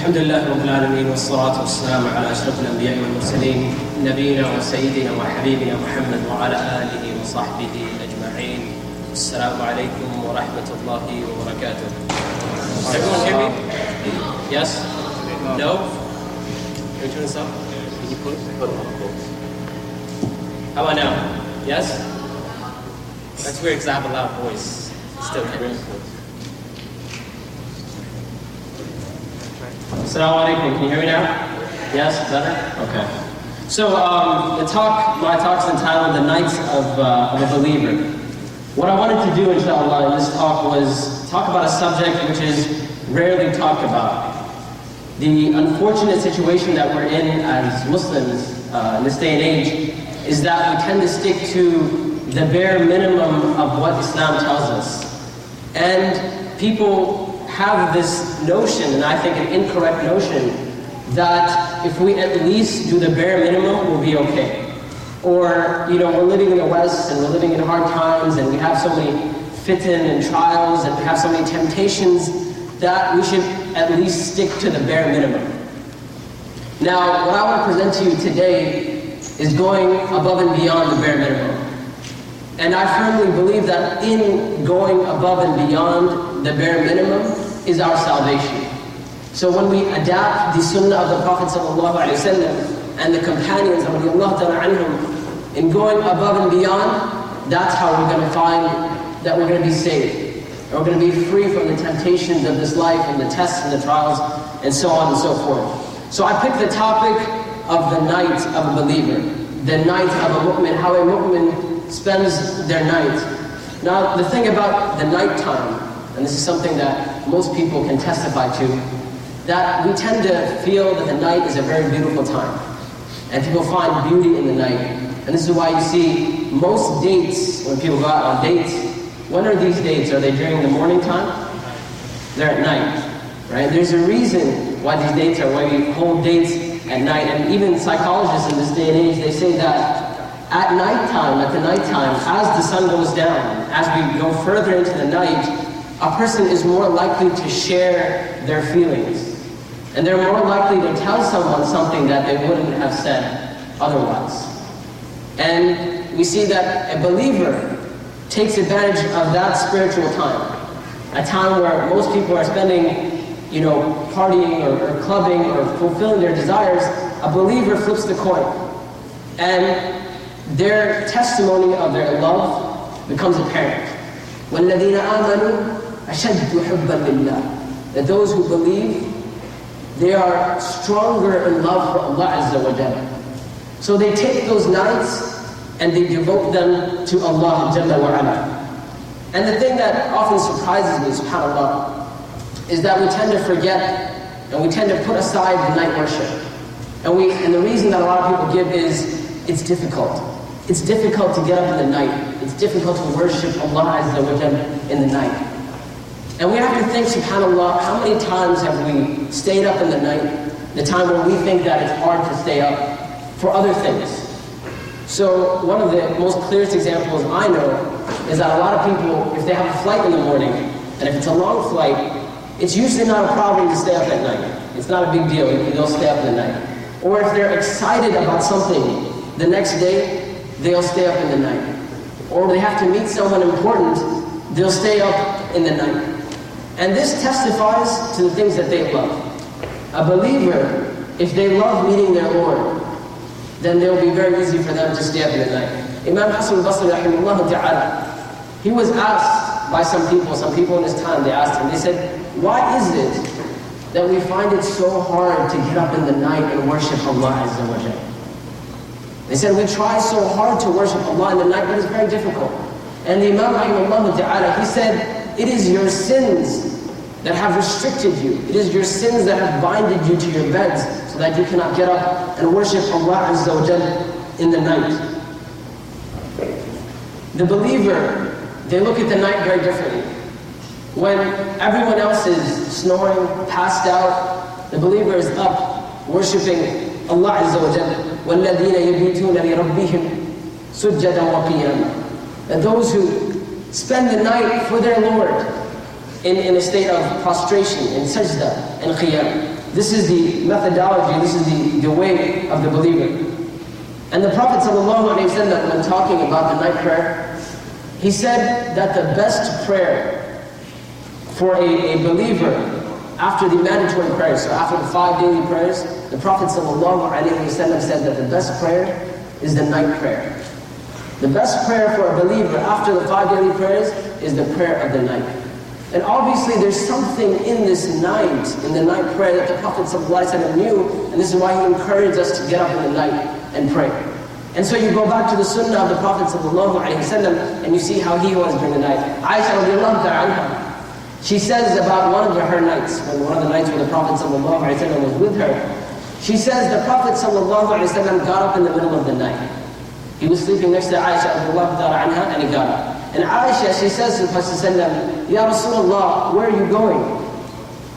الحمد لله رب العالمين والصلاة والسلام على أشرف الأنبياء والمرسلين نبينا وسيدنا وحبيبنا محمد وعلى آله وصحبه أجمعين. السلام عليكم ورحمة الله وبركاته. Everyone hear me? Yes? No? Can you turn this up? Can you put it? How about now? Yes? That's weird because I have a loud voice. Still can. Assalamu alaikum. Can you hear me now? Yes? Better? Okay. So my talk's entitled The Nights of a Believer. What I wanted to do, inshallah, in this talk was talk about a subject which is rarely talked about. The unfortunate situation that we're in as Muslims in this day and age is that we tend to stick to the bare minimum of what Islam tells us. And people have this notion, and I think an incorrect notion, that if we at least do the bare minimum, we'll be okay. Or, we're living in the West, and we're living in hard times, and we have so many fitan and trials, and we have so many temptations, that we should at least stick to the bare minimum. Now, what I want to present to you today is going above and beyond the bare minimum. And I firmly believe that in going above and beyond the bare minimum is our salvation. So when we adapt the sunnah of the Prophet ﷺ and the companions anhum, in going above and beyond, that's how we're going to find that we're going to be saved. And we're going to be free from the temptations of this life and the tests and the trials and so on and so forth. So I picked the topic of the night of a believer, the night of a mu'min, how a mu'min spends their night. Now the thing about the nighttime, and this is something that most people can testify to, that we tend to feel that the night is a very beautiful time. And people find beauty in the night. And this is why you see most dates, when people go out on dates, when are these dates? Are they during the morning time? They're at night, right? There's a reason why these dates are, why we hold dates at night. And even psychologists in this day and age, they say that at the nighttime, as the sun goes down, as we go further into the night, a person is more likely to share their feelings. And they're more likely to tell someone something that they wouldn't have said otherwise. And we see that a believer takes advantage of that spiritual time. A time where most people are spending, partying or clubbing or fulfilling their desires. A believer flips the coin. And their testimony of their love becomes apparent. وَالَّذِينَ آمَنُوا أَشَدُّ حُبًّا لِلَّهِ. That those who believe, they are stronger in love for Allah Azza wa Jalla. So they take those nights and they devote them to Allah Jalla wa Ala. And the thing that often surprises me, subhanAllah, is that we tend to forget and we tend to put aside the night worship. And the reason that a lot of people give is it's difficult. It's difficult to get up in the night. It's difficult to worship Allah Azza wa Jalla in the night. And we have to think, subhanAllah, how many times have we stayed up in the night, the time when we think that it's hard to stay up for other things. So one of the most clearest examples I know is that a lot of people, if they have a flight in the morning, and if it's a long flight, it's usually not a problem to stay up at night. It's not a big deal, they'll stay up in the night. Or if they're excited about something the next day, they'll stay up in the night. Or they have to meet someone important, they'll stay up in the night. And this testifies to the things that they love. A believer, if they love meeting their Lord, then it will be very easy for them to stay up in the night. Imam Hassan al-Basri, rahimahullah ta'ala, he was asked by some people in his time, they asked him, they said, why is it that we find it so hard to get up in the night and worship Allah Azza wa Jalla? They said, we try so hard to worship Allah in the night, but it's very difficult. And the Imam rahimahullah ta'ala, he said, it is your sins that have restricted you. It is your sins that have binded you to your beds so that you cannot get up and worship Allah Azza wa Jalla in the night. The believer, they look at the night very differently. When everyone else is snoring, passed out, the believer is up worshiping Allah Azza wa Jalla. وَالَّذِينَ يَبِيتُونَ لِرَبِّهِمْ سُجَّدًا وَقِيَامًا. And those who spend the night for their Lord in a state of prostration, in sajda and qiyam. This is the methodology, this is the way of the believer. And the Prophet ﷺ, when talking about the night prayer, he said that the best prayer for a believer after the mandatory prayers, so after the 5 daily prayers, the Prophet ﷺ said that the best prayer is the night prayer. The best prayer for a believer after the 5 daily prayers is the prayer of the night. And obviously there's something in this night, in the night prayer that the Prophet ﷺ knew, and this is why he encouraged us to get up in the night and pray. And so you go back to the sunnah of the Prophet ﷺ and you see how he was during the night. Aisha radiallahu anha, she says about one of her nights, one of the nights when the Prophet ﷺ was with her, she says the Prophet ﷺ got up in the middle of the night. He was sleeping next to Aisha radiallahu anha and he got up. And Aisha, she says to the Prophet ﷺ, Ya Rasulullah, where are you going?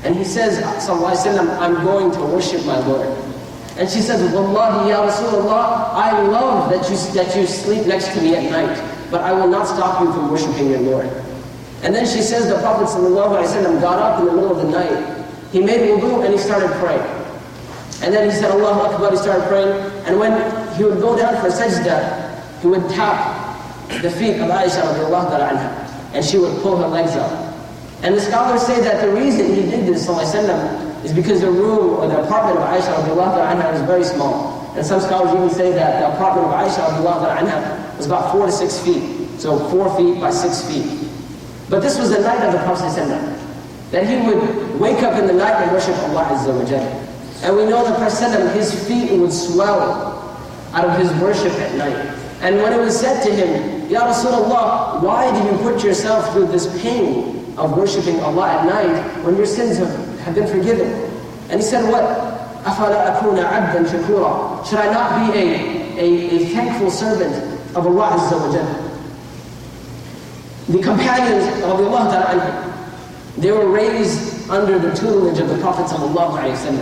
And he says, sallallahu alayhi wa sallam, I'm going to worship my Lord. And she says, Wallahi, Ya Rasulullah, I love that you sleep next to me at night, but I will not stop you from worshiping your Lord. And then she says, the Prophet ﷺ got up in the middle of the night, he made wudu and he started praying. And then he said, Allahu Akbar, he started praying. And when he would go down for sajda, he would tap the feet of Aisha radiallahu anha, and she would pull her legs up. And the scholars say that the reason he did this ﷺ is because the room or the apartment of Aisha radiallahu anha was very small. And some scholars even say that the apartment of Aisha radiallahu anha was about 4 to 6 feet. So 4 feet by 6 feet. But this was the night of the Prophet ﷺ, that he would wake up in the night and worship Allah Azza wa Jalla. And we know the Prophet ﷺ, his feet would swell out of his worship at night. And when it was said to him, Ya Rasulullah, why did you put yourself through this pain of worshiping Allah at night when your sins have been forgiven? And he said, what? أَفَلَا أَكُونَ عَبْدًا شَكُورًا. Should I not be a thankful servant of Allah Azza wa Jalla? The companions of Allah, they were raised under the tutelage of the Prophet ﷺ.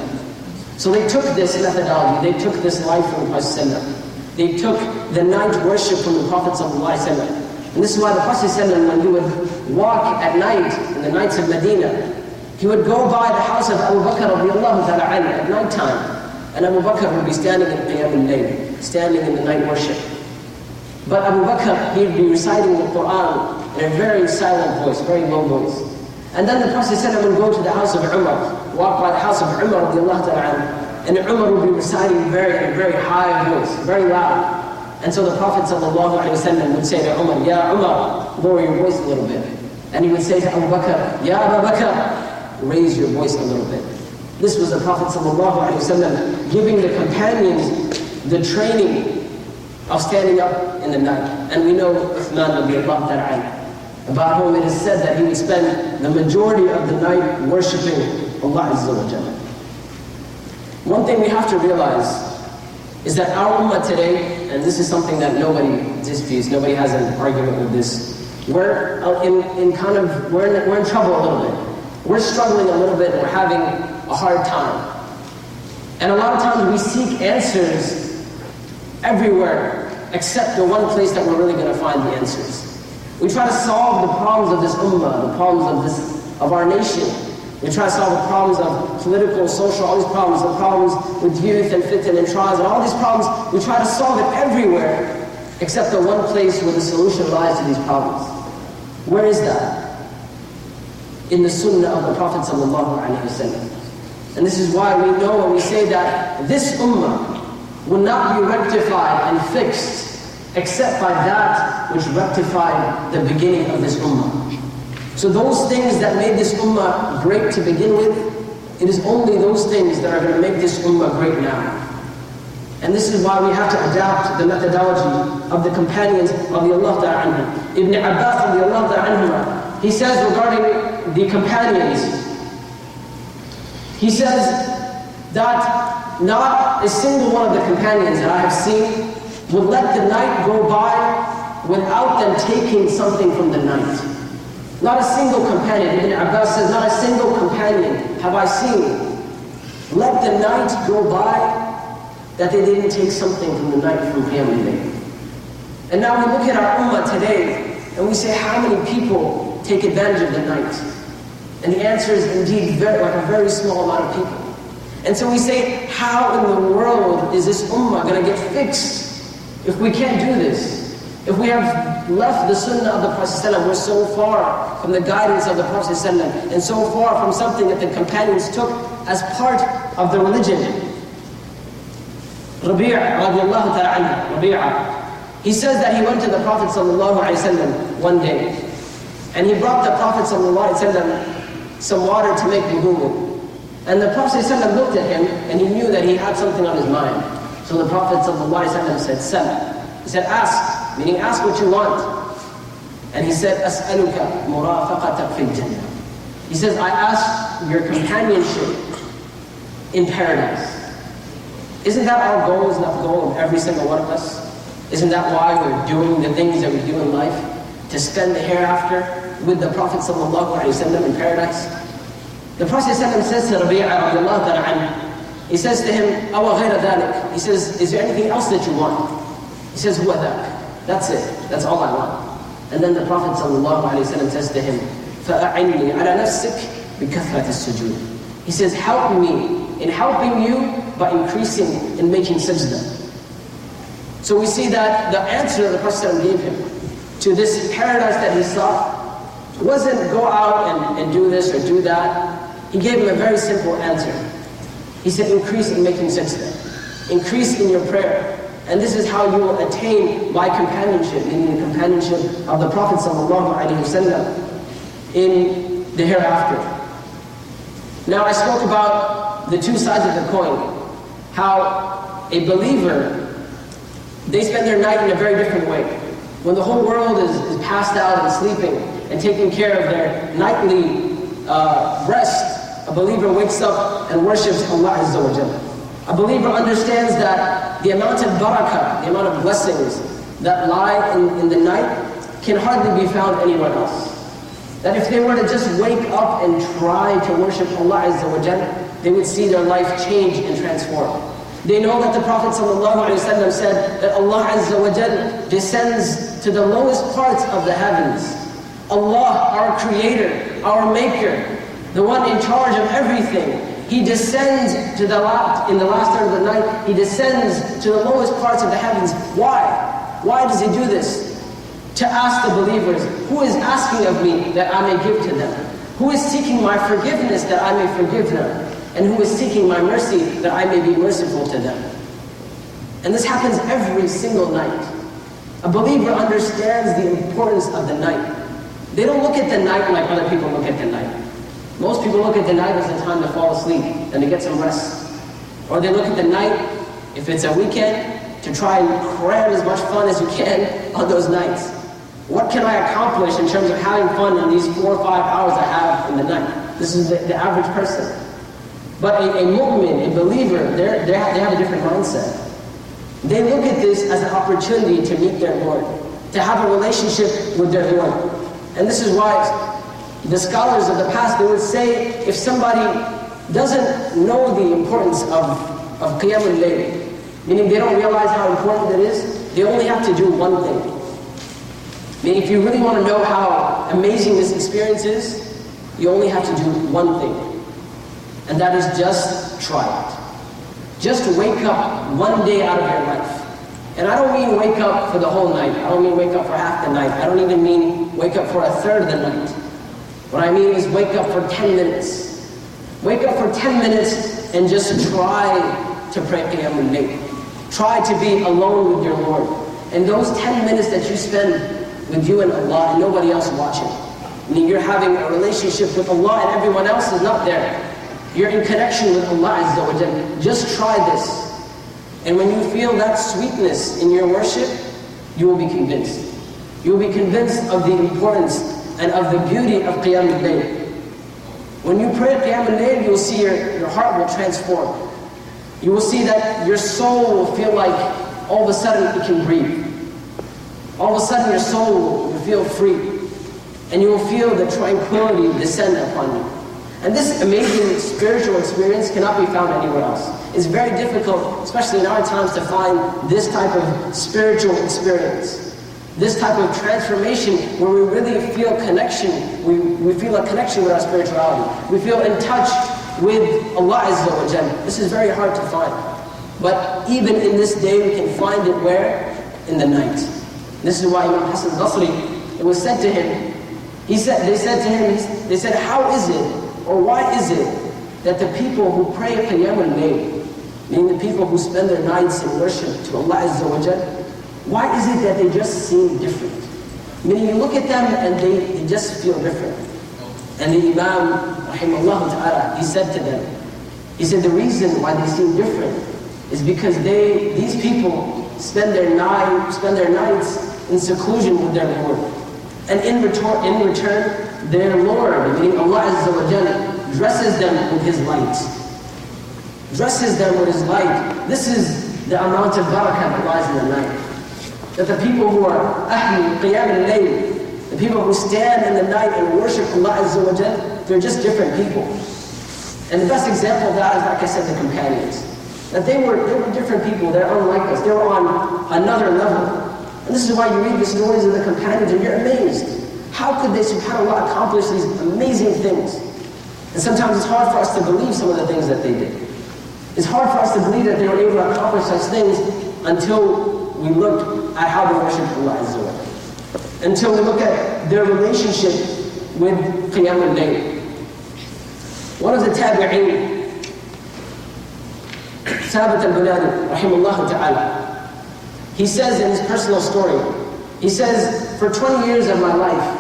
So they took this methodology, they took this life from the Prophet ﷺ. They took the night worship from the Prophet ﷺ. And this is why the Prophet ﷺ, when he would walk at night, in the nights of Medina, he would go by the house of Abu Bakr radiallahu ta'ala anhu at night time. And Abu Bakr would be standing in Qiyam al-Layl, standing in the night worship. But Abu Bakr, he'd be reciting the Quran in a very silent voice, very low voice. And then the Prophet ﷺ would go to the house of Umar, walk by the house of Umar radiallahu ta'ala anhu, and Umar would be reciting in a very high voice, very loud. And so the Prophet ﷺ would say to Umar, Ya Umar, lower your voice a little bit. And he would say to Abu Bakr, Ya Abu Bakr, raise your voice a little bit. This was the Prophet ﷺ giving the companions the training of standing up in the night. And we know Uthman radiallahu ta'ala, about whom it is said that he would spend the majority of the night worshipping Allah Azza wa Jalla. One thing we have to realize is that our ummah today, and this is something that nobody disputes, nobody has an argument with this, we're in trouble a little bit. We're struggling a little bit, and we're having a hard time. And a lot of times we seek answers everywhere, except the one place that we're really going to find the answers. We try to solve the problems of this ummah, the problems of our nation. We try to solve the problems of political, social, all these problems, the problems with youth and fitan and trials, and all these problems, we try to solve it everywhere, except the one place where the solution lies to these problems. Where is that? In the sunnah of the Prophet ﷺ. And this is why we know when we say that this ummah will not be rectified and fixed except by that which rectified the beginning of this ummah. So those things that made this ummah great to begin with, it is only those things that are going to make this ummah great now. And this is why we have to adapt the methodology of the companions of Allah Ta'ala anhu. Ibn Abbas of Allah Ta'ala anhu, he says regarding the companions, he says that not a single one of the companions that I have seen would let the night go by without them taking something from the night. Not a single companion, Ibn Abbas says, not a single companion have I seen let the night go by that they didn't take something from the night from Qiyam al-Layl. And now we look at our ummah today, and we say, how many people take advantage of the night? And the answer is indeed a very small amount of people. And so we say, how in the world is this ummah going to get fixed if we can't do this? If we have left the sunnah of the Prophet ﷺ, we're so far from the guidance of the Prophet ﷺ, and so far from something that the companions took as part of the religion. Rabi'a radiallahu ta'ala anhu, Rabi'a, he says that he went to the Prophet ﷺ one day, and he brought the Prophet ﷺ some water to make wudu with. And the Prophet ﷺ looked at him, and he knew that he had something on his mind. So the Prophet ﷺ said, Sal. He said, ask, meaning ask what you want. And he said, As'aluka murafaqatak fil jannah. He says, I ask your companionship in paradise. Isn't that our goal? Isn't that the goal of every single one of us? Isn't that why we're doing the things that we do in life? To spend the hereafter with the Prophet ﷺ in paradise? The Prophet ﷺ says to Rabi'a radiallahu ta'ala anhu, he says to him, Awa ghayra dhalik. He says, is there anything else that you want? He says, huwa dhak. That's it. That's all I want. And then the Prophet ﷺ says to him, فَأَعِنِّي عَلَى نَفْسِكَ بِكَثْرَةِ السُّجُودِ. He says, help me in helping you by increasing in making sajda. So we see that the answer that the Prophet ﷺ gave him to this paradise that he sought wasn't go out and do this or do that. He gave him a very simple answer. He said, increase in making sajda. Increase in your prayer. And this is how you will attain my companionship, meaning the companionship of the Prophet ﷺ in the hereafter. Now I spoke about the two sides of the coin. How a believer, they spend their night in a very different way. When the whole world is passed out and sleeping and taking care of their nightly rest, a believer wakes up and worships Allah Azza wa Jalla. A believer understands that the amount of barakah, the amount of blessings that lie in the night can hardly be found anywhere else. That if they were to just wake up and try to worship Allah Azza wa Jalla, they would see their life change and transform. They know that the Prophet ﷺ said that Allah Azza wa Jalla descends to the lowest parts of the heavens. Allah, our creator, our maker, the one in charge of everything, He descends to in the last third of the night, He descends to the lowest parts of the heavens. Why? Why does He do this? To ask the believers, who is asking of me that I may give to them? Who is seeking my forgiveness that I may forgive them? And who is seeking my mercy that I may be merciful to them? And this happens every single night. A believer understands the importance of the night. They don't look at the night like other people look at the night. Most people look at the night as a time to fall asleep and to get some rest. Or they look at the night, if it's a weekend, to try and cram as much fun as you can on those nights. What can I accomplish in terms of having fun in these 4 or 5 hours I have in the night? This is the average person. But a mu'min, a believer, they have a different mindset. They look at this as an opportunity to meet their Lord, to have a relationship with their Lord. And this is why the scholars of the past, they would say, if somebody doesn't know the importance of Qiyamul Layl, meaning they don't realize how important it is, they only have to do one thing. Meaning if you really want to know how amazing this experience is, you only have to do one thing. And that is just try it. Just wake up one day out of your life. And I don't mean wake up for the whole night. I don't mean wake up for half the night. I don't even mean wake up for a third of the night. What I mean is wake up for 10 minutes. Wake up for 10 minutes and just try to pray Qiyamul Layl. Try to be alone with your Lord. And those 10 minutes that you spend with you and Allah and nobody else watching. Meaning you're having a relationship with Allah and everyone else is not there. You're in connection with Allah Azza wa Jalla. Just try this. And when you feel that sweetness in your worship, you will be convinced. You will be convinced of the importance and of the beauty of Qiyamul Layl. When you pray Qiyamul Layl, you will see your heart will transform. You will see that your soul will feel like all of a sudden it can breathe. All of a sudden your soul will feel free. And you will feel the tranquility descend upon you. And this amazing spiritual experience cannot be found anywhere else. It's very difficult, especially in our times, to find this type of spiritual experience. This type of transformation where we really feel connection. We feel a connection with our spirituality. We feel in touch with Allah Azza wa Jalla. This is very hard to find. But even in this day, we can find it where? In the night. This is why Imam Hassan Basri, it was said to him, they said, how is it, or why is it, that the people who pray Qiyam al-Layl, meaning the people who spend their nights in worship to Allah Azza wa Jalla, why is it that they just seem different? Meaning you look at them and they just feel different. And the Imam, rahimahullah ta'ala, he said to them, he said the reason why they seem different is because these people spend their nights in seclusion with their Lord. And in return, their Lord, meaning Allah Azza wa Jalla, dresses them with His light. Dresses them with His light. This is the amount of barakah that lies in the night. That the people who are Ahl Qiyam al-Layl, the people who stand in the night and worship Allah Azza wa Jalla, they're just different people. And the best example of that is, like I said, the companions. That they were different people, they're unlike us, they were on another level. And this is why you read the stories of the companions and you're amazed. How could they, subhanAllah, accomplish these amazing things? And sometimes it's hard for us to believe some of the things that they did. It's hard for us to believe that they were able to accomplish such things until we look at how they worship Allah Azza wa Jalla. Until we look at their relationship with Qiyam al-Layl. One of the tabi'een, Thabit al-Bunani, rahimahullah ta'ala, he says in his personal story, he says, for 20 years of my life,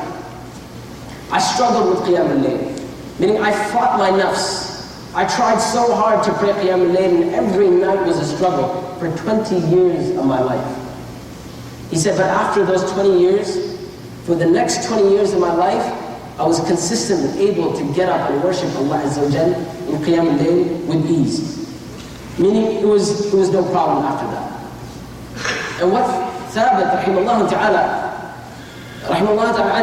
I struggled with Qiyam al-Layl. Meaning I fought my nafs. I tried so hard to pray Qiyam al-Layl, and every night was a struggle for 20 years of my life. He said, but after those 20 years, for the next 20 years of my life, I was consistently able to get up and worship Allah Azza wa Jalla in Qiyam al-Layl with ease. Meaning it was no problem after that. And what Thabit, rahimahullah ta'ala,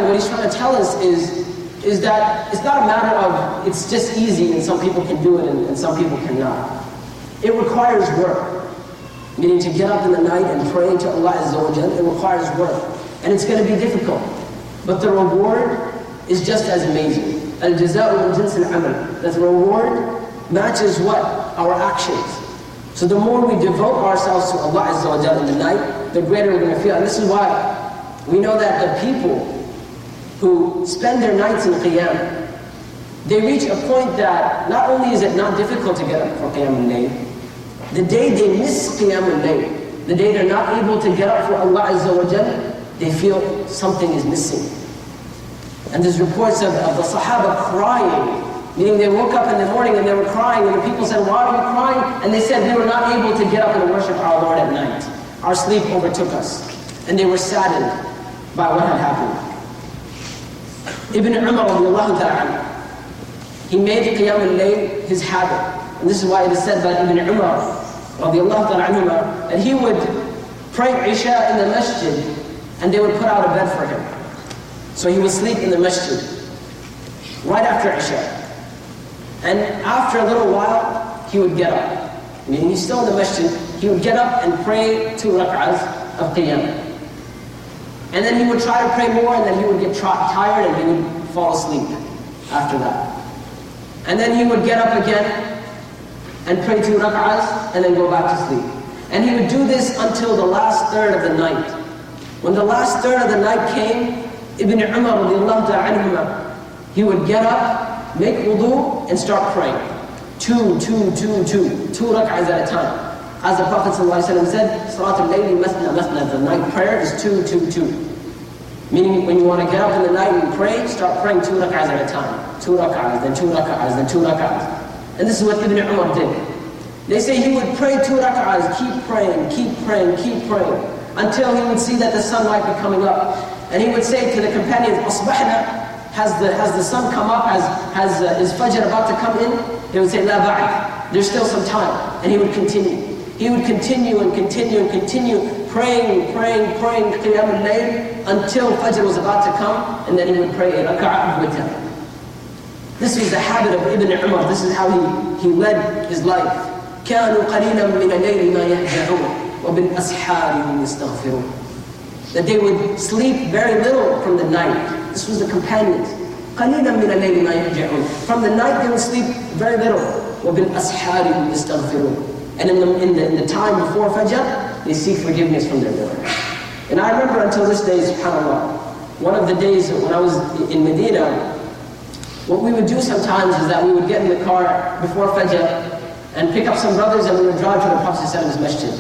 what he's trying to tell us is that it's not a matter of, it's just easy and some people can do it and some people cannot. It requires work. Meaning to get up in the night and pray to Allah Azza wa Jalla, it requires work. And it's going to be difficult. But the reward is just as amazing. Al-jaza'u min jins al-amal. That the reward matches what? Our actions. So the more we devote ourselves to Allah Azza wa Jalla in the night, the greater we're going to feel. And this is why we know that the people who spend their nights in Qiyam, they reach a point that not only is it not difficult to get up for Qiyam al-Layl, the day they miss Qiyam al-Layl, the day they're not able to get up for Allah Azza wa Jalla, they feel something is missing. And there's reports of the Sahaba crying, meaning they woke up in the morning and they were crying, and the people said, why are you crying? And they said, we were not able to get up and worship our Lord at night. Our sleep overtook us. And they were saddened by what had happened. Ibn Umar radiallahu ta'ala, he made Qiyam al-Layl his habit. And this is why it is said by Ibn Umar radiallahu ta'ala that he would pray Isha in the masjid and they would put out a bed for him. So he would sleep in the masjid right after Isha. And after a little while, he would get up. Meaning he's still in the masjid, he would get up and pray 2 rak'ahs of Qiyam. And then he would try to pray more, and then he would get tired and he would fall asleep after that. And then he would get up again and pray 2 rak'ahs and then go back to sleep. And he would do this until the last third of the night. When the last third of the night came, Ibn Umar radiallahu ta'ala, he would get up, make wudu, and start praying. 2 rak'ahs at a time. As the Prophet ﷺ said, Salat al-Layli masna masna, the night prayer is 2. Meaning when you want to get up in the night and pray, start praying 2 rak'ahs at a time. 2 rak'ahs, then 2 rak'ahs, then 2 rak'ahs. And this is what Ibn Umar did. They say he would pray 2 rak'ahs, keep praying, until he would see that the sunlight be coming up. And he would say to the companions, Asbahna, has the sun come up? Is Fajr about to come in? They would say, La ba'd, there's still some time. And he would continue. He would continue, praying Qiyam al-Layl until Fajr was about to come, and then he would pray a rak'ah of witr. This was the habit of Ibn Umar. This is how he led his life. كَانُوا قَلِيلًا مِنَ اللَّيْلِ مَا يَهْجَعُونَ وَبِالْأَسْحَارِ هُمْ يَسْتَغْفِرُونَ. That they would sleep very little from the night. This was the companions. قَلِيلًا مِنَ اللَّيْلِ مَا يَهْجَعُونَ. From the night they will sleep very little. وَبِالْأَسْحَارِ هُمْ يَسْتَغْفِرُونَ. And in the time before Fajr, they seek forgiveness from their Lord. And I remember until this day, subhanAllah, one of the days when I was in Medina, what we would do sometimes is that we would get in the car before Fajr and pick up some brothers and we would drive to the Prophet's masjid.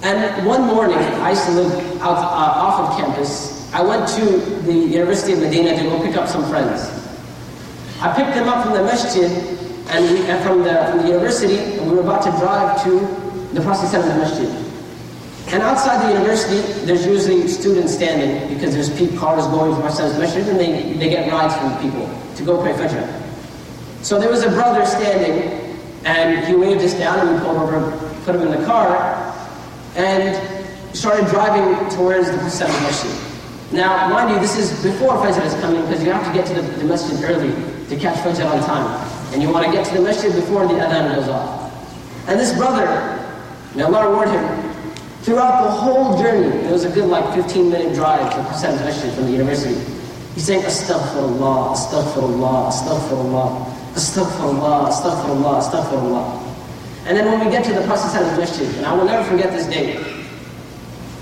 And one morning, I used to live off of campus. I went to the University of Medina to go pick up some friends. I picked them up from the masjid and from the university, and we were about to drive to the Prophet's masjid. And outside the university, there's usually students standing because there's cars going to Prophet's masjid and they get rides from people to go pray Fajr. So there was a brother standing and he waved us down and we pulled over, put him in the car, and started driving towards the Prophet's masjid. Now, mind you, this is before Fajr is coming because you have to get to the masjid early to catch Fajr on time. And you want to get to the masjid before the adhan goes off. And this brother, may Allah reward him, throughout the whole journey, it was a good 15-minute drive to the Prophet's masjid from the university. He's saying, Astaghfirullah, Astaghfirullah, Astaghfirullah, Astaghfirullah, Astaghfirullah, Astaghfirullah. And then when we get to the Prophet's masjid, and I will never forget this day,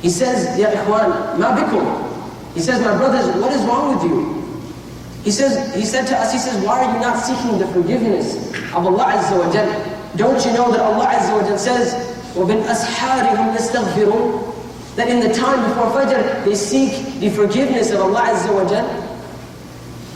he says, Ya ikhwan, ma bikum? He says, my brothers, what is wrong with you? He said to us, why are you not seeking the forgiveness of Allah Azza wa Jal? Don't you know that Allah Azza wa Jal says, وَبِالْأَسْحَارِ هُمْ يَسْتَغْفِرُونَ, that in the time before Fajr, they seek the forgiveness of Allah Azza wa Jal?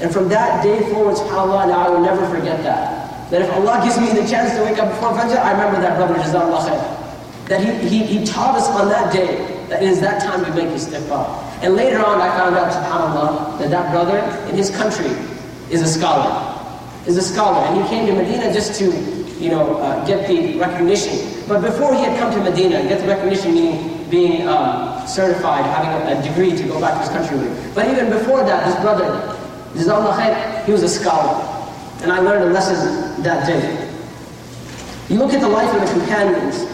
And from that day forward, subhanAllah, now I will never forget that. That if Allah gives me the chance to wake up before Fajr, I remember that brother, Jazakallah khair. That he taught us on that day, that it is that time to make istighfar. And later on, I found out, subhanAllah, that brother in his country is a scholar. And he came to Medina just to, get the recognition. But before he had come to Medina, get the recognition meaning being certified, having a degree to go back to his country with. But even before that, this brother, Jazakallah khair, he was a scholar. And I learned a lesson that day. You look at the life of the companions,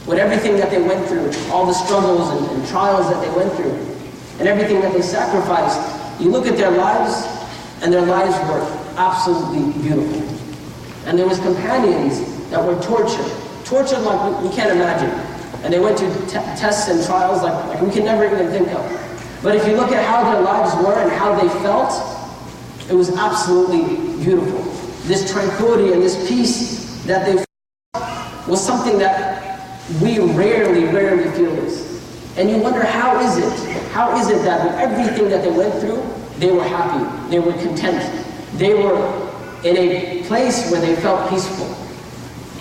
with everything that they went through, all the struggles and trials that they went through, and everything that they sacrificed, you look at their lives, and their lives were absolutely beautiful. And there was companions that were tortured like we can't imagine. And they went through tests and trials like we can never even think of. But if you look at how their lives were and how they felt, it was absolutely beautiful. This tranquility and this peace that they felt was something that we rarely feel this. And you wonder, how is it that with everything that they went through, they were happy, they were content, they were in a place where they felt peaceful?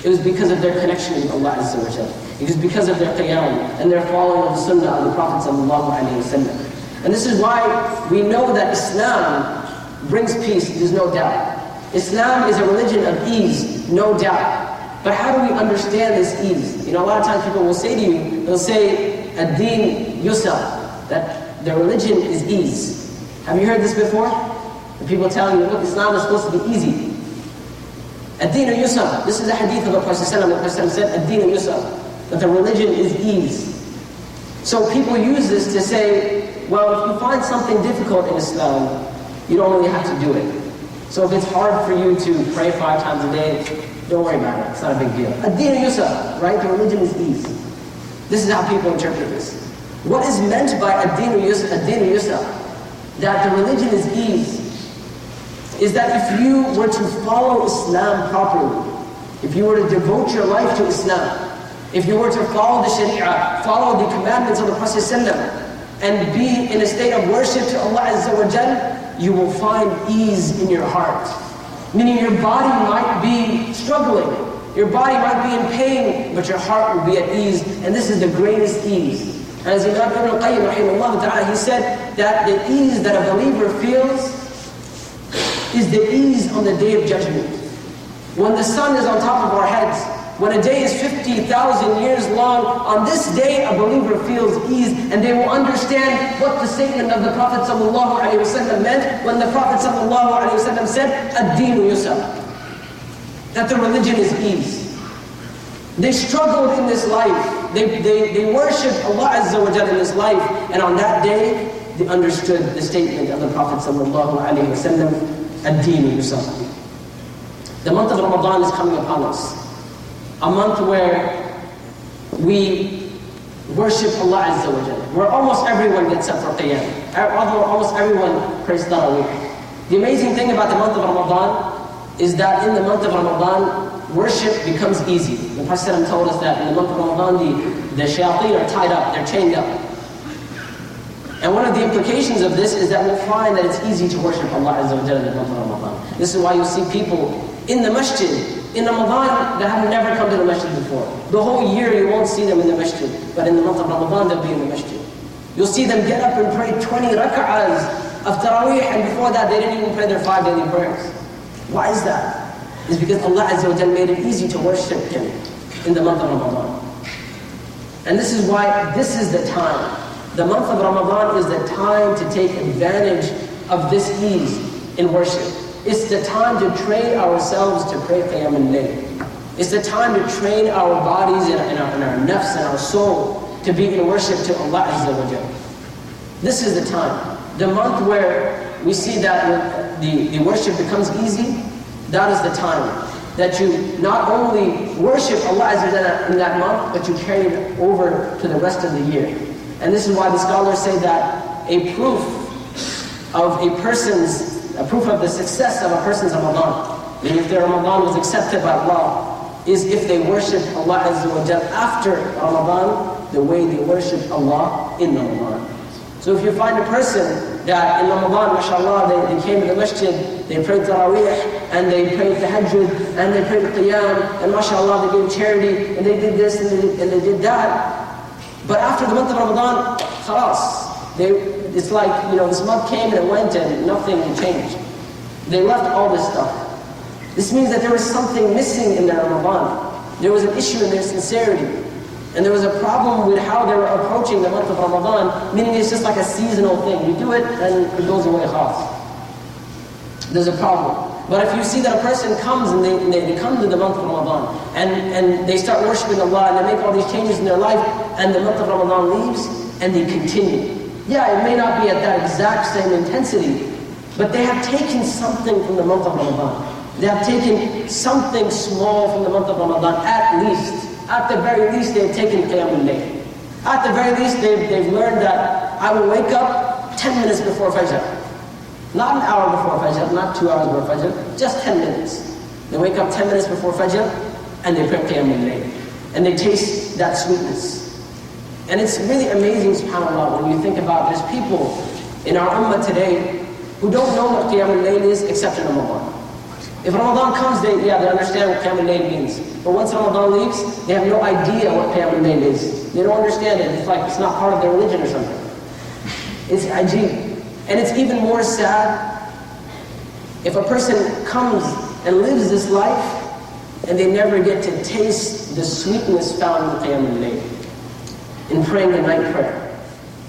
It was because of their connection with Allah Azza wa Jalla. It was because of their qiyam and their following of the sunnah of the Prophet sallallahu alaihi wasallam. And this is why we know that Islam brings peace, there's no doubt. Islam is a religion of ease, no doubt. But how do we understand this ease? A lot of times people will say to you, they'll say, ad-din yusr, that the religion is ease. Have you heard this before? The people tell you, look, Islam is supposed to be easy. Ad-din yusr, this is a hadith of the Prophet ﷺ. The Prophet said, ad-din yusr, that the religion is ease. So people use this to say, well, if you find something difficult in Islam, you don't really have to do it. So if it's hard for you to pray 5 times a day, don't worry about it, it's not a big deal. Ad-din yusr, right? The religion is ease. This is how people interpret this. What is meant by ad-din yusr, that the religion is ease, is that if you were to follow Islam properly, if you were to devote your life to Islam, if you were to follow the Sharia, follow the commandments of the Prophet ﷺ, and be in a state of worship to Allah Azza wa Jal, you will find ease in your heart. Meaning your body might be struggling, your body might be in pain, but your heart will be at ease, and this is the greatest ease. And as Imam Ibn al-Qayyim rahimahullah ta'ala, he said that the ease that a believer feels is the ease on the Day of Judgment. When the sun is on top of our heads, when a day is 50,000 years long, on this day a believer feels ease, and they will understand what the statement of the Prophet ﷺ meant when the Prophet ﷺ said, ad-dinu yusr, that the religion is ease. They struggled in this life, they worshipped Allah Azza wa Jalla in this life, and on that day, they understood the statement of the Prophet sallallahu alaihi wasallam, ad-deen yusr. The month of Ramadan is coming upon us. A month where we worship Allah Azza wa Jalla. Where almost everyone gets up for qiyam. Almost everyone prays tarawih. The amazing thing about the month of Ramadan is that in the month of Ramadan, worship becomes easy. The Prophet told us that in the month of Ramadan, the shayateen are tied up, they're chained up. And one of the implications of this is that we'll find that it's easy to worship Allah Azza wa Jalla in the month of Ramadan. This is why you see people in the masjid, in Ramadan, that have never come to the masjid before. The whole year you won't see them in the masjid, but in the month of Ramadan they'll be in the masjid. You'll see them get up and pray 20 rak'ahs of taraweeh, and before that they didn't even pray their 5 daily prayers. Why is that? It's because Allah Azza wa Jalla made it easy to worship Him in the month of Ramadan. And this is why this is the time. The month of Ramadan is the time to take advantage of this ease in worship. It's the time to train ourselves to pray Qiyam al-Layl. It's the time to train our bodies and our nafs and our soul to be in worship to Allah Azza wa Jalla. This is the time. The month where we see that the worship becomes easy, that is the time that you not only worship Allah Azza wa Jalla in that month, but you carry it over to the rest of the year. And this is why the scholars say that a proof of the success of a person's Ramadan, meaning if their Ramadan was accepted by Allah, is if they worship Allah Azza wa Jalla after Ramadan the way they worship Allah in Ramadan. So if you find a person that in Ramadan, mashallah, they came to the masjid, they prayed tarawih, and they prayed tahajjud, and they prayed qiyam, and mashallah, they gave charity, and they did this, and they did that. But after the month of Ramadan, khalas, it's like, this month came and it went and nothing changed. They left all this stuff. This means that there was something missing in their Ramadan. There was an issue in their sincerity. And there was a problem with how they were approaching the month of Ramadan, meaning it's just like a seasonal thing. You do it and it goes away khalas. There's a problem. But if you see that a person comes and they come to the month of Ramadan and they start worshiping Allah and they make all these changes in their life, and the month of Ramadan leaves and they continue. Yeah, it may not be at that exact same intensity, but they have taken something from the month of Ramadan. They have taken something small from the month of Ramadan, at least. At the very least, they've taken Qiyam al-Layl. At the very least, they've learned that I will wake up 10 minutes before Fajr. Not an hour before Fajr, not 2 hours before Fajr, just 10 minutes. They wake up 10 minutes before Fajr, and they pray Qiyam al-Layl. And they taste that sweetness. And it's really amazing, subhanAllah, when you think about there's people in our ummah today who don't know what Qiyam al-Layl is except in Ramadan. If Ramadan comes, they understand what Qiyam al-Layl means. But once Ramadan leaves, they have no idea what Qiyam al-Layl is. They don't understand it. It's like it's not part of their religion or something. It's ajib. And it's even more sad if a person comes and lives this life and they never get to taste the sweetness found in Qiyam al-Layl, in praying the night prayer.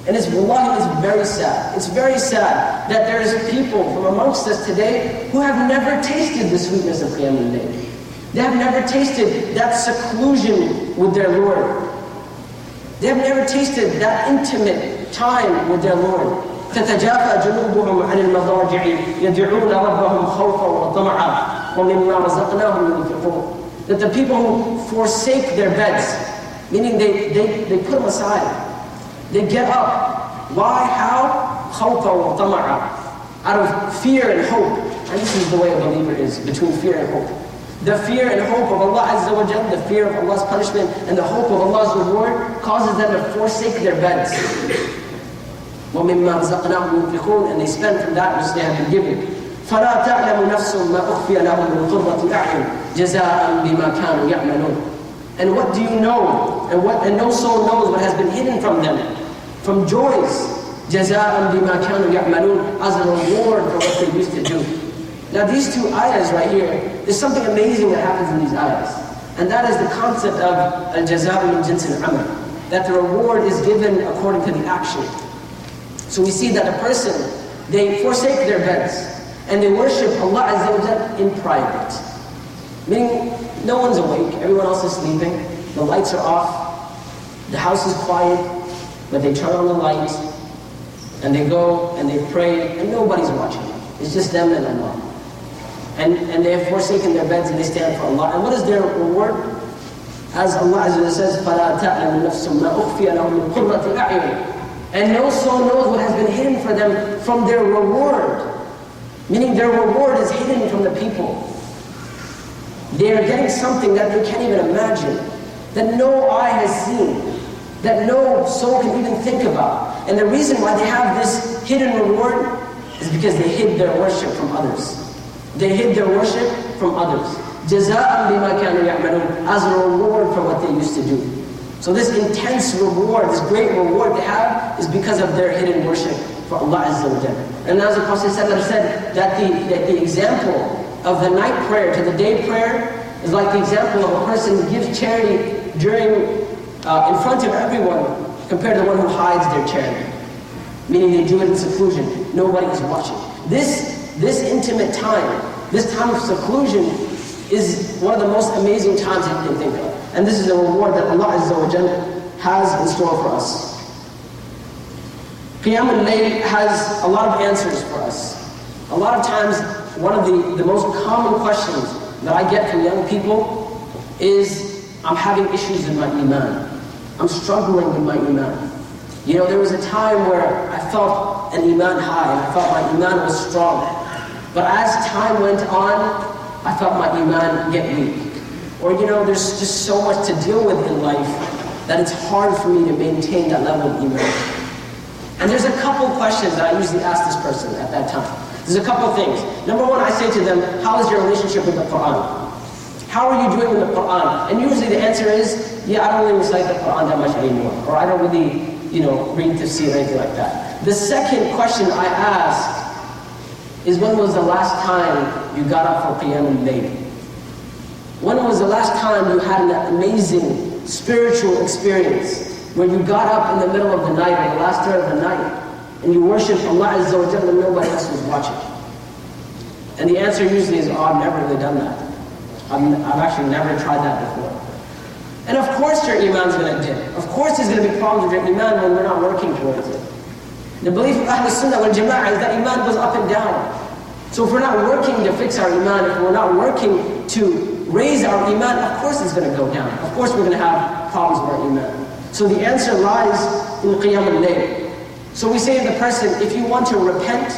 And it's very sad. It's very sad that there's people from amongst us today who have never tasted the sweetness of Qiyam al-Layl. They have never tasted that seclusion with their Lord. They have never tasted that intimate time with their Lord. تتجافى جنوبهم عن المضاجع يدعون ربهم خوفا وطمعا ومما رزقناهم ينفقون. That the people who forsake their beds, meaning they put them aside, they get up. Why? How? خوفا وطمعا. Out of fear and hope. And this is the way a believer is, between fear and hope. The fear and hope of Allah Azza wa Jalla, the fear of Allah's punishment and the hope of Allah's reward causes them to forsake their beds. وَمِمَّا رَزَقْنَاهُمْ يُنْفِقُونَ. And they spend from that which they have been given. فَلَا تَعْلَمُ نَفْسٌ مَا أُخْفِيَ لَهُمْ مِنْ قُرَّةِ أَعْيُنٍ جَزَاءً بِمَا كَانُوا يَعْمَلُونَ. And what do you know? And no soul knows what has been hidden from them, from joys. جَزَاءً بِمَا كَانُوا يَعْمَلُونَ. As a reward for what they used to do. Now these two ayahs right here, there's something amazing that happens in these ayahs. And that is the concept of al-jazā'u min jins al-amal. That the reward is given according to the action. So we see that a person, they forsake their beds and they worship Allah Azza wa Jalla in private. Meaning, no one's awake, everyone else is sleeping, the lights are off, the house is quiet, but they turn on the light, and they go and they pray, and nobody's watching. It's just them and Allah. And they have forsaken their beds and they stand for Allah. And what is their reward? As Allah Azza wa says, فَلَا تَعْلَمُ نَفْسٌ مَا أُخْفِيَ لَهُم مِّن قُرَّةِ أَعْيُنٍ. And no soul knows what has been hidden for them from their reward. Meaning their reward is hidden from the people. They are getting something that they can't even imagine, that no eye has seen, that no soul can even think about. And the reason why they have this hidden reward is because they hid their worship from others. They hid their worship from others. جَزَاءً بِمَا كَانُوا يَعْمَلُونَ, as a reward for what they used to do. So this intense reward, this great reward they have, is because of their hidden worship for Allah Azza wa Jalla. And as the Prophet said that the example of the night prayer to the day prayer is like the example of a person who gives charity in front of everyone compared to the one who hides their charity. Meaning they do it in seclusion. Nobody is watching. This intimate time, this time of seclusion, is one of the most amazing times that you can think of. And this is a reward that Allah Azza wa Jalla has in store for us. Qiyam al-Layl has a lot of answers for us. A lot of times, one of the most common questions that I get from young people is, I'm having issues with my iman. I'm struggling with my iman. You know, there was a time where I felt an iman high, and I felt my iman was strong. But as time went on, I felt my iman get weak. Or you know, there's just so much to deal with in life that it's hard for me to maintain that level of iman. And there's a couple questions that I usually ask this person at that time. There's a couple things. Number one, I say to them, how is your relationship with the Quran? How are you doing with the Quran? And usually the answer is, yeah, I don't really recite the Quran that much anymore. Or I don't really, read tafsir or anything like that. The second question I ask is, when was the last time you got up for Qiyam al-Layl? When was the last time you had an amazing spiritual experience where you got up in the middle of the night or the last third of the night and you worshiped Allah Azza wa Jalla and nobody else was watching? And the answer usually is, oh, I've never really done that. I've actually never tried that before. And of course your iman's going to dip. Of course there's going to be problems with your iman when we're not working towards it. The belief of Ahlul Sunnah wal Jama'ah is that iman goes up and down. So if we're not working to fix our iman, if we're not working to raise our iman, of course it's going to go down. Of course we're going to have problems with our iman. So the answer lies in Qiyam al-Layl. So we say to the person, if you want to repent,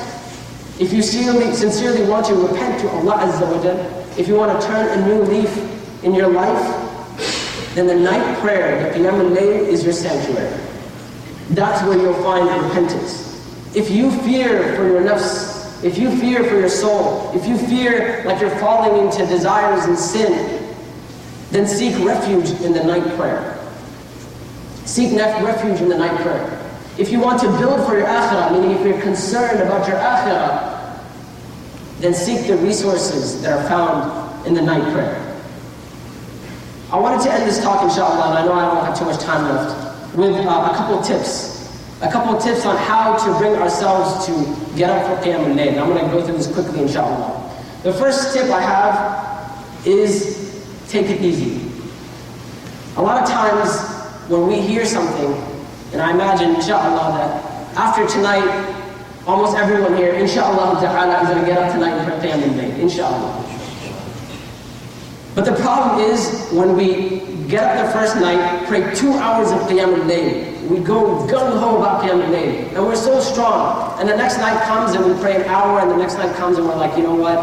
if you sincerely want to repent to Allah Azza wa Jalla, if you want to turn a new leaf in your life, then the night prayer, the Qiyam al-Layl, is your sanctuary. That's where you'll find repentance. If you fear for your nafs, if you fear for your soul, if you fear like you're falling into desires and sin, then seek refuge in the night prayer. Seek refuge in the night prayer. If you want to build for your akhirah, meaning if you're concerned about your akhirah, then seek the resources that are found in the night prayer. I wanted to end this talk, inshallah, and I know I don't have too much time left, with a couple tips. A couple of tips on how to bring ourselves to get up for Qiyam al-Layl. I'm going to go through this quickly, inshallah. The first tip I have is take it easy. A lot of times when we hear something, and I imagine, inshallah, that after tonight, almost everyone here, inshallah ta'ala, is going to get up tonight and pray Qiyam al-Layl, inshallah. But the problem is, when we get up the first night, pray 2 hours of Qiyam al-Layl, we go gung-ho about Qiyam al-Layl, and we're so strong. And the next night comes and we pray an hour, and the next night comes and we're like, you know what?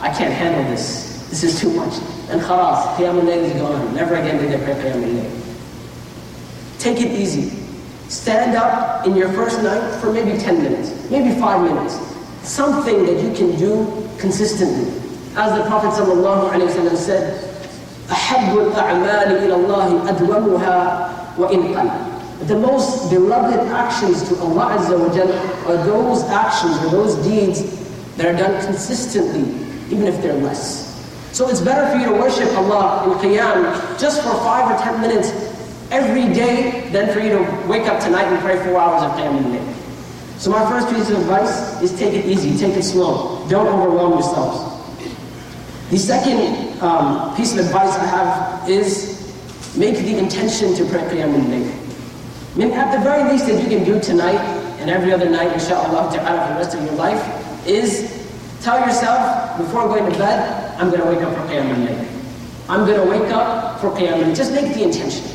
I can't handle this. This is too much. And khalas, Qiyam al-Layl is gone. Never again did I pray Qiyam al-Layl. Take it easy. Stand up in your first night for maybe 10 minutes, maybe 5 minutes. Something that you can do consistently. As the Prophet ﷺ said, أَحَبُّ الْأَعْمَالِ إِلَى اللَّهِ أَدْوَمُهَا وَإِنْ قَلَّ. The most beloved actions to Allah Azza wa Jalla are those actions or those deeds that are done consistently, even if they're less. So it's better for you to worship Allah in Qiyam just for 5 or 10 minutes every day than for you to wake up tonight and pray 4 hours of Qiyam al-Layl. So my first piece of advice is take it easy, take it slow. Don't overwhelm yourselves. The second piece of advice I have is make the intention to pray Qiyam al-Layl. I mean, at the very least that you can do tonight and every other night, inshallah ta'ala, for the rest of your life, is tell yourself, before going to bed, I'm going to wake up for Qiyam al-Layl. I'm going to wake up for Qiyam al-Layl. Just make the intention.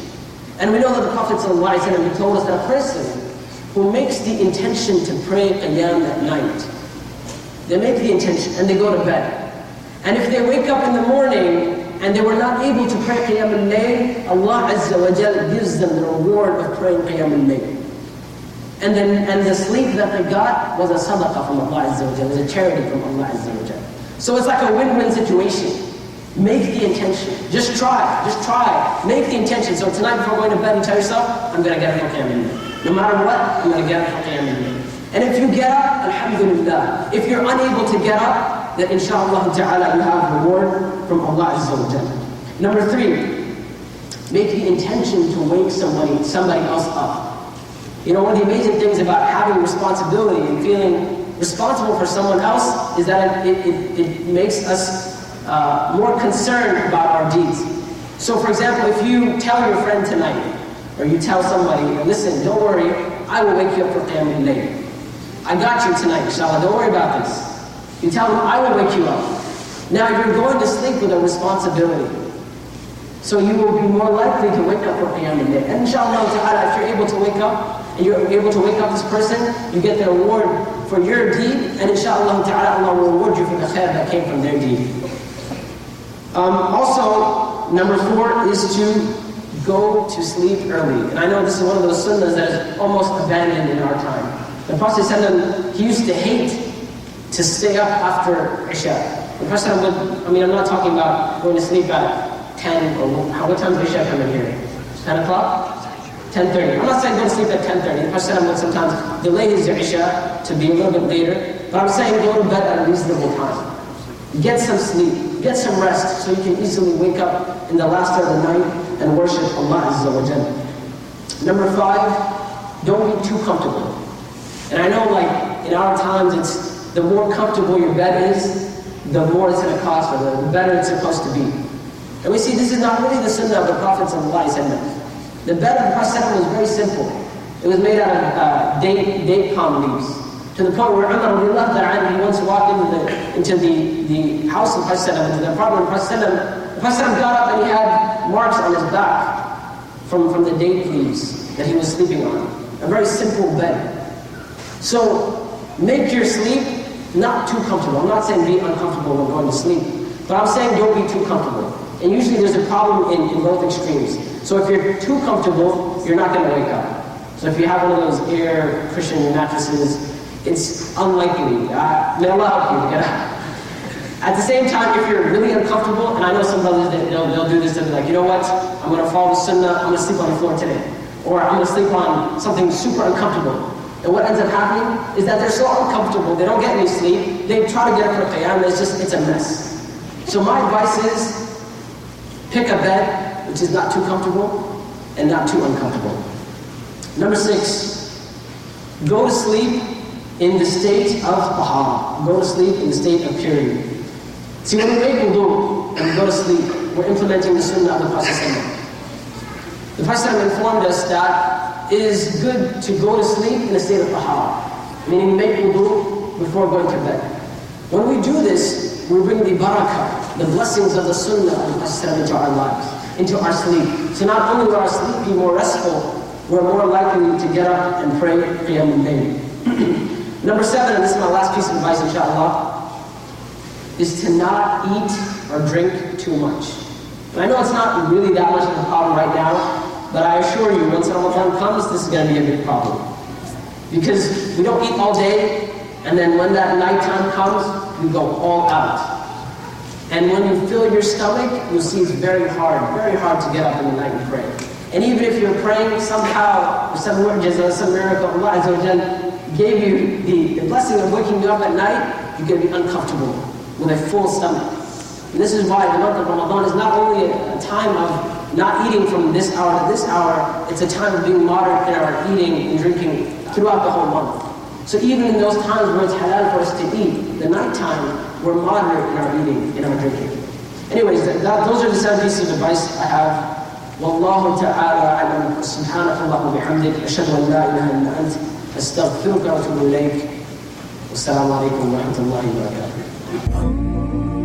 And we know that the Prophet ﷺ told us that a person who makes the intention to pray Qiyam at night, they make the intention and they go to bed. And if they wake up in the morning and they were not able to pray Qiyam al-Layl, Allah Azza wa Jal gives them the reward of praying Qiyam al-Layl. And the sleep that they got was a sadaqah from Allah Azza wa Jal, was a charity from Allah Azza wa Jal. So it's like a win-win situation. Make the intention. Just try. Make the intention. So tonight before going to bed, you tell yourself, I'm going to get up for Qiyam al-Layl. No matter what, I'm going to get up for Qiyam al-Layl. And if you get up, alhamdulillah. If you're unable to get up, then inshallah ta'ala you have reward from Allah Azza wa Jalla. Number 3, make the intention to wake somebody else up. You know, one of the amazing things about having responsibility and feeling responsible for someone else is that it makes us more concerned about our deeds. So for example, if you tell your friend tonight, or you tell somebody, listen, don't worry, I will wake you up for Qiyam al-Layl. I got you tonight, inshallah, don't worry about this. You tell them, I will wake you up. Now you're going to sleep with a responsibility. So you will be more likely to wake up for Qiyam al-Layl. And inshallah ta'ala, if you're able to wake up, and you're able to wake up this person, you get the reward for your deed, and inshallah ta'ala, Allah will reward you for the khair that came from their deed. Also, number 4 is to go to sleep early. And I know this is one of those sunnahs that is almost abandoned in our time. The Prophet ﷺ, he used to hate to stay up after Isha. The Prophet ﷺ would, I'm not talking about going to sleep at 10, or what time does Isha come in here? 10 o'clock? 10:30. I'm not saying go to sleep at 10:30. The Prophet ﷺ would sometimes delay his Isha to be a little bit later. But I'm saying go to bed at a reasonable time. Get some sleep, get some rest, so you can easily wake up in the last of the night and worship Allah Azza wa Jalla. Number 5, don't be too comfortable. And I know, like, in our times, it's the more comfortable your bed is, the more it's going to cost, or the better it's supposed to be. And we see this is not really the sunnah of the Prophet ﷺ. The bed of the Prophet was very simple. It was made out of date palm leaves. To the point where Umar, he once walked into the house of the Prophet ﷺ, the apartment of the Prophet ﷺ got up and he had marks on his back from the date leaves that he was sleeping on. A very simple bed. So, make your sleep not too comfortable. I'm not saying be uncomfortable when going to sleep, but I'm saying don't be too comfortable. And usually there's a problem in both extremes. So if you're too comfortable, you're not going to wake up. So if you have one of those air cushion mattresses, it's unlikely. May Allah help you to get up. At the same time, if you're really uncomfortable, and I know some brothers, they'll do this, they'll be like, you know what, I'm going to follow the sunnah, I'm going to sleep on the floor today. Or I'm going to sleep on something super uncomfortable. And what ends up happening is that they're so uncomfortable, they don't get any sleep, they try to get up for Qiyam, it's a mess. So my advice is, pick a bed which is not too comfortable and not too uncomfortable. Number 6, go to sleep in the state of tahara. Go to sleep in the state of purity. See, when we make wudu and we go to sleep, we're implementing the sunnah of the Prophet. The Prophet informed us that it is good to go to sleep in a state of tahara, meaning make wudu before going to bed. When we do this, we bring the barakah, the blessings of the sunnah of the Prophet into our lives, into our sleep. So not only will our sleep be more restful, we're more likely to get up and pray Qiyam al-Layl. Number 7, and this is my last piece of advice, inshallah, is to not eat or drink too much. And I know it's not really that much of a problem right now, but I assure you, once Ramadan comes, this is going to be a big problem. Because we don't eat all day, and then when that nighttime comes, we go all out. And when you fill your stomach, you'll see it's very hard to get up in the night and pray. And even if you're praying, somehow, some mu'jiza, some miracle, Allah Azza wa Jal gave you the blessing of waking you up at night, you're going to be uncomfortable with a full stomach. And this is why the month of Ramadan is not only a time of not eating from this hour to this hour, it's a time of being moderate in our eating and drinking throughout the whole month. So even in those times where it's halal for us to eat, the nighttime, we're moderate in our eating, in our drinking. Anyways, those are the 7 pieces of advice I have. Wallahu ta'ala a'lam. Subhanakallah wa bihamdik. Ashhadu an la ilaha illa ant. أستغفرك وأتوب إليك. والسلام عليكم ورحمة الله وبركاته.